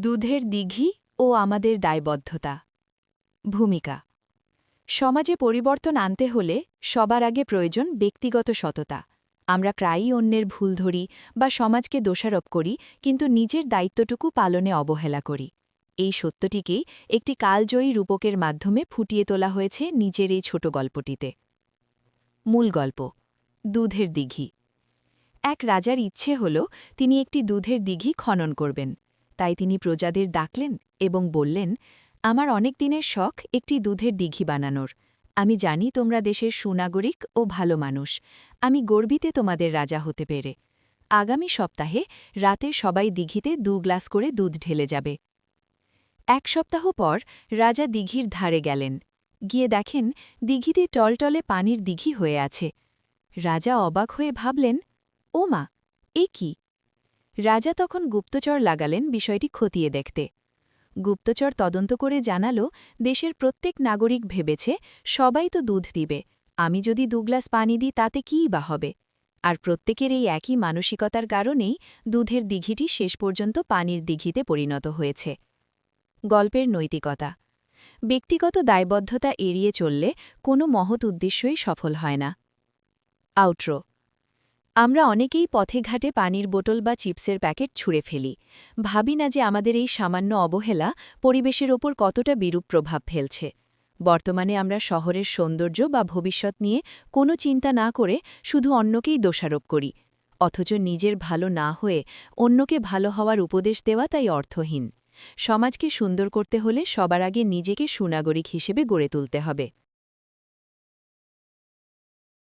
দুধের দিঘি ও আমাদের দায়বদ্ধতা। ভূমিকা। সমাজে পরিবর্তন আনতে হলে সবার আগে প্রয়োজন ব্যক্তিগত সততা। আমরা প্রায়ই অন্যের ভুল ধরি বা সমাজকে দোষারোপ করি, কিন্তু নিজের দায়িত্বটুকু পালনে অবহেলা করি। এই সত্যটিকেই একটি কালজয়ী রূপকের মাধ্যমে ফুটিয়ে তোলা হয়েছে নিজের এই ছোট গল্পটিতে। মূল গল্প। দুধের দিঘি। এক রাজার ইচ্ছে হল তিনি একটি দুধের দিঘি খনন করবেন। তাই তিনি প্রজাদের ডাকলেন এবং বললেন, আমার অনেক দিনের শখ একটি দুধের দিঘি বানানোর। আমি জানি তোমরা দেশের সুনাগরিক ও ভালো মানুষ। আমি গর্বিতে তোমাদের রাজা হতে পেরে। আগামী সপ্তাহে রাতে সবাই দিঘিতে 2 গ্লাস করে দুধ ঢেলে যাবে। 1 সপ্তাহ পর রাজা দিঘির ধারে গেলেন। গিয়ে দেখেন দিঘিতে টলটলে পানির দিঘি হয়ে আছে। রাজা অবাক হয়ে ভাবলেন, ও মা, এ কি? রাজা তখন গুপ্তচর লাগালেন বিষয়টি খতিয়ে দেখতে। গুপ্তচর তদন্ত করে জানাল, দেশের প্রত্যেক নাগরিক ভেবেছে সবাই তো দুধ দিবে, আমি যদি 2 গ্লাস পানি দিই তাতে কীই বা হবে। আর প্রত্যেকের এই একই মানসিকতার কারণেই দুধের দিঘিটি শেষ পর্যন্ত পানির দিঘিতে পরিণত হয়েছে। গল্পের নৈতিকতা। ব্যক্তিগত দায়বদ্ধতা এড়িয়ে চললে কোনো মহৎ উদ্দেশ্যই সফল হয় না। আউট্রো। আমরা অনেকেই পথে ঘাটে পানির বোতল বা চিপসের প্যাকেট ছুঁড়ে ফেলি। ভাবি না যে আমাদের এই সামান্য অবহেলা পরিবেশের ওপর কতটা বিরূপ প্রভাব ফেলছে। বর্তমানে আমরা শহরের সৌন্দর্য বা ভবিষ্যৎ নিয়ে কোনো চিন্তা না করে শুধু অন্যকেই দোষারোপ করি। অথচ নিজের ভালো না হয়ে অন্যকে ভালো হওয়ার উপদেশ দেওয়া তাই অর্থহীন। সমাজকে সুন্দর করতে হলে সবার আগে নিজেকে সুনাগরিক হিসেবে গড়ে তুলতে হবে।